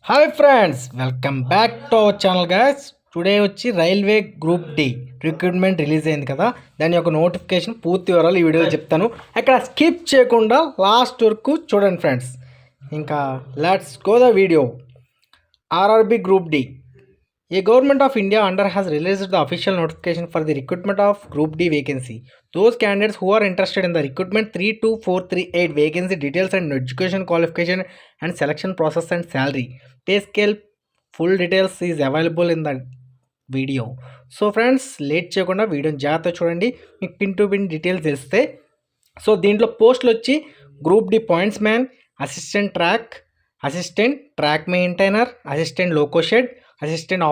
Hi friends, welcome back to our channel guys. Today వచ్చి railway group D recruitment release అయింది కదా, దాని యొక్క నోటిఫికేషన్ పూర్తి వివరాలు ఈ వీడియోలో చెప్తాను. అక్కడ స్కిప్ చేయకుండా లాస్ట్ వరకు చూడండి ఫ్రెండ్స్. ఇంకా let's go the video. RRB group D. A government of India under has released the official notification for the recruitment of Group D vacancy. Those candidates who are interested in the recruitment 32438 vacancy details and education qualification and selection process and salary. Pay scale full details is available in the video. So friends, late చేయకుండా వీడియోని జాగ్రత్తగా చూడండి, మీకు pin to pin details తెలిస్తే. So దీంట్లో పోస్టులు వచ్చి group D points man, assistant track maintainer, assistant loco shed, assistant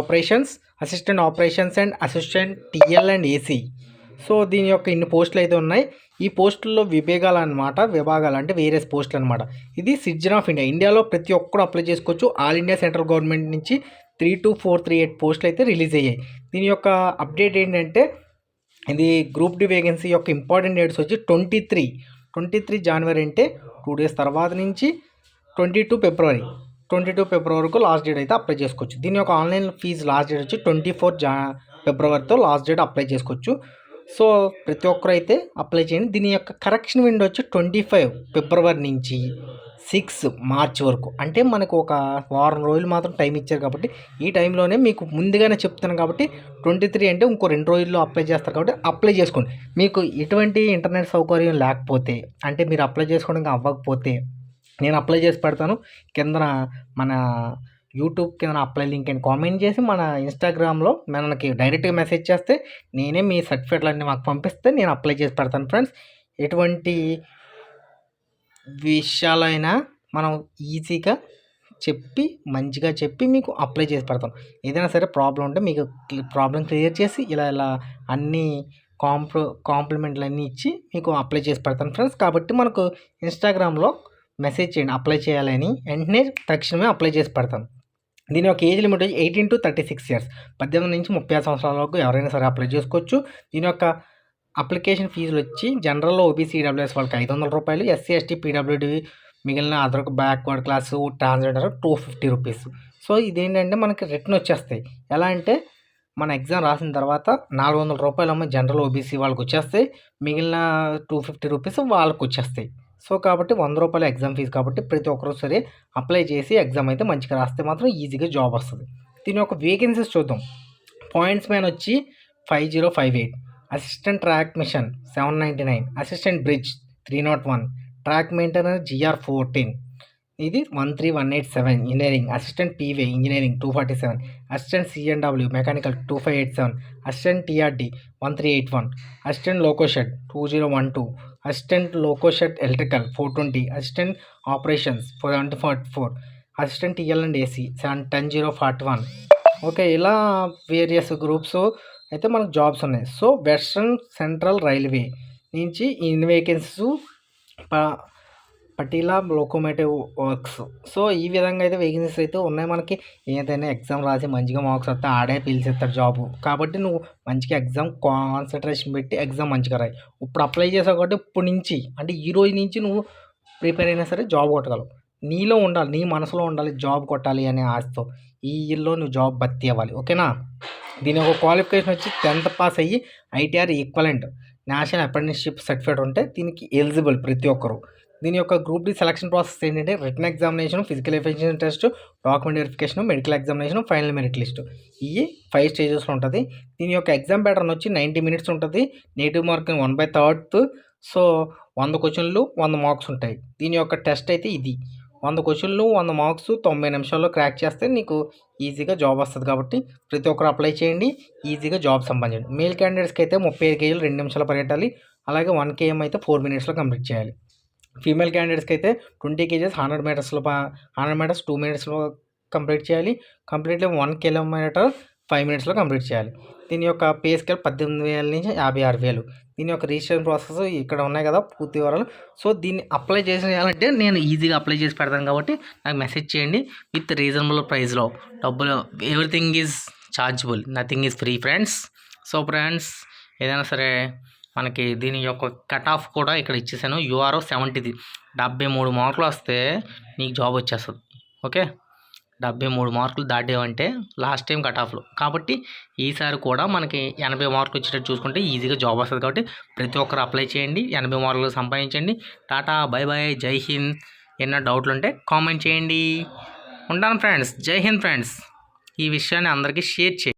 operations and assistant TL and AC. So దీని యొక్క ఇన్ని పోస్టులు అయితే ఉన్నాయి. ఈ పోస్టుల్లో విభాగాలు అంటే వేరియస్ పోస్టులు అనమాట. ఇది సిటిజన్ ఆఫ్ ఇండియాలో ప్రతి ఒక్కరు అప్లై చేసుకోవచ్చు. ఆల్ ఇండియా సెంట్రల్ గవర్నమెంట్ నుంచి 32438 పోస్టులు అయితే రిలీజ్ అయ్యాయి. దీని యొక్క అప్డేట్ ఏంటంటే, ఇది గ్రూప్ డి వేకెన్సీ యొక్క ఇంపార్టెంట్ డేట్స్ వచ్చి 23 జనవరి అంటే 2 days తర్వాత నుంచి 22 ఫిబ్రవరి వరకు లాస్ట్ డేట్ అయితే అప్లై చేసుకోవచ్చు. దీని యొక్క ఆన్లైన్ ఫీజు లాస్ట్ డేట్ వచ్చి 24 ఫిబ్రవరితో లాస్ట్ డేట్ అప్లై చేసుకోవచ్చు. సో ప్రతి ఒక్కరు అయితే అప్లై చేయండి. దీని యొక్క కరెక్షన్ విండో వచ్చి 25 ఫిబ్రవరి నుంచి 6 మార్చ్ వరకు. అంటే మనకు ఒక వారం రోజులు మాత్రం టైం ఇచ్చారు కాబట్టి, ఈ టైంలోనే మీకు ముందుగానే చెప్తున్నాను కాబట్టి 23 అంటే ఇంకో 2 రోజుల్లో అప్లై చేస్తారు కాబట్టి అప్లై చేసుకోండి. మీకు ఎటువంటి ఇంటర్నెట్ సౌకర్యం లేకపోతే, అంటే మీరు అప్లై చేసుకోవడానికి అవ్వకపోతే నేను అప్లై చేసి పెడతాను. కిందన మన యూట్యూబ్ కింద అప్లై లింక్ అని కామెంట్ చేసి మన ఇన్స్టాగ్రామ్లో మనకి డైరెక్ట్గా మెసేజ్ చేస్తే నేనే మీ సర్టిఫికేట్లు అన్నీ మాకు పంపిస్తే నేను అప్లై చేసి పెడతాను ఫ్రెండ్స్. ఎటువంటి విషయాలైనా మనం ఈజీగా మంచిగా చెప్పి మీకు అప్లై చేసి పెడతాం. ఏదైనా సరే ప్రాబ్లం ఉంటే మీకు ప్రాబ్లం క్లియర్ చేసి ఇలా అన్నీ కాంప్లిమెంట్లు అన్నీ ఇచ్చి మీకు అప్లై చేసి పెడతాను ఫ్రెండ్స్. కాబట్టి మనకు ఇన్స్టాగ్రామ్లో మెసేజ్ చేయండి అప్లై చేయాలని, వెంటనే తక్షణమే అప్లై చేసి పెడతాను. దీని యొక్క ఏజ్ లిమిట్ వచ్చి 18 to 36 years, 18 నుంచి 36 సంవత్సరాల వరకు ఎవరైనా సరే అప్లై చేసుకోవచ్చు. దీని యొక్క అప్లికేషన్ ఫీజులు వచ్చి జనరల్లో ఓబీసీ ఈడబ్ల్యూఎస్ వాళ్ళకి 500 రూపాయలు, ఎస్సీ ఎస్టీ పీడబ్ల్యూడి మిగిలిన other backward class transgender 250 rupees. So ఇదేంటంటే మనకి రిటర్న్ వచ్చేస్తాయి. ఎలా అంటే మన ఎగ్జామ్ రాసిన తర్వాత 400 రూపాయలు జనరల్ ఓబీసీ వాళ్ళకి వచ్చేస్తాయి, మిగిలిన 250 రూపీస్ వాళ్ళకి వచ్చేస్తాయి. సో కాబట్టి 100 రూపాయల ఎగ్జామ్ ఫీజు కాబట్టి ప్రతి ఒక్కరు సరే అప్లై చేసి ఎగ్జామ్ అయితే మంచిగా రాస్తే మాత్రం ఈజీగా జాబ్ వస్తుంది. దీని యొక్క వేకెన్సీస్ చూద్దాం. పాయింట్స్ మ్యాన్ వచ్చి 5058, assistant track machine 799, assistant bridge 301, track maintainer GR14 ఇది 13187, engineering assistant P way engineering 247, assistant CNW mechanical 2587, assistant TRD 1381, assistant loco shed 2012, assistant loco shed electrical 420, assistant operations 444, assistant TL and AC 10041. Okay, ఇలా various groups అయితే మనకు jobs ఉన్నాయి. So western central railway నుంచి ఇన్ని vacancies, పటీలా locomotive works. So ఈ విధంగా అయితే vacancies అయితే ఉన్నాయి మనకి. ఏదైనా ఎగ్జామ్ రాసి మంచిగా మార్క్స్ వస్తే ఆడే పిలిచేస్తాడు జాబు. కాబట్టి నువ్వు మంచిగా ఎగ్జామ్ కాన్సన్ట్రేషన్ పెట్టి ఎగ్జామ్ మంచిగా రాయి. ఇప్పుడు అప్లై చేసావు కాబట్టి ఇప్పుడు నుంచి అంటే ఈ రోజు నుంచి నువ్వు ప్రిపేర్ అయినా సరే జాబ్ కొట్టగలవు. నీలో ఉండాలి, నీ మనసులో ఉండాలి జాబ్ కొట్టాలి అనే ఆశతో ఈ ఇయర్లో నువ్వు జాబ్ భర్తీ అవ్వాలి. ఓకేనా? దీని ఒక క్వాలిఫికేషన్ వచ్చి 10th పాస్ అయ్యి ITR equivalent national apprenticeship certificate ఉంటే దీనికి ఎలిజిబుల్ ప్రతి ఒక్కరు. దీని యొక్క గ్రూప్ డి సెలక్షన్ ప్రాసెస్ ఏంటంటే, written examination, physical efficiency test, document verification, medical examination, final merit list. ఇవి 5 స్టేజెస్లో ఉంటుంది. దీని యొక్క ఎగ్జామ్ ప్యాటర్న్ వచ్చి 90 minutes ఉంటుంది. Negative marking 1/3. సో 100 క్వశ్చన్లు 100 మార్క్స్ ఉంటాయి. దీని యొక్క టెస్ట్ అయితే ఇది 100 క్వశ్చన్లు 100 మార్క్స్ 90 నిమిషాల్లో క్రాక్ చేస్తే నీకు ఈజీగా జాబ్ వస్తుంది. కాబట్టి ప్రతి ఒక్కరు అప్లై చేయండి, ఈజీగా జాబ్ సంపాదించండి. మేల్ క్యాండిడేట్స్కి అయితే 35 kg 2 నిమిషాలు పరిగెట్టాలి. అలాగే 1 km అయితే 4 minutesలో కంప్లీట్ చేయాలి. ఫీమేల్ క్యాండిడేట్స్కి అయితే 20 kg 100 meters 2 minutesలో కంప్లీట్ చేయాలి. కంప్లీట్లీ 1 kilometer 5 minutesలో కంప్లీట్ చేయాలి. దీని యొక్క పే స్కేల్ 18,000 నుంచి 56,000. దీని యొక్క రిజిస్ట్రేషన్ ప్రాసెస్ ఇక్కడ ఉన్నాయి కదా పూర్తి వివరాలు. సో దీన్ని అప్లై చేయాలంటే నేను ఈజీగా అప్లై చేసి పెడతాను కాబట్టి నాకు మెసేజ్ చేయండి. విత్ రీజనబుల్ ప్రైస్లో డబ్బులు, everything is chargeable, nothing is free friends. So friends, ఏదైనా సరే మనకి దీని యొక్క కట్ ఆఫ్ కూడా ఇక్కడ ఇచ్చేసాను. URO 70, 73 మార్కులు వస్తే నీకు జాబ్ వచ్చేస్తుంది. ఓకే, 73 మార్కులు దాటామంటే లాస్ట్ టైం కట్ ఆఫ్లో. కాబట్టి ఈసారి కూడా మనకి 80 మార్కులు వచ్చేటట్టు చూసుకుంటే ఈజీగా జాబ్ వస్తుంది. కాబట్టి ప్రతి ఒక్కరు అప్లై చేయండి, 80 మార్కులు సంపాదించండి. టాటా, బై బై, జై హింద్. ఏమైనా డౌట్లు ఉంటే కామెంట్ చేయండి. ఉంటాను ఫ్రెండ్స్. జై హింద్ ఫ్రెండ్స్. ఈ విషయాన్ని అందరికీ షేర్ చేయండి.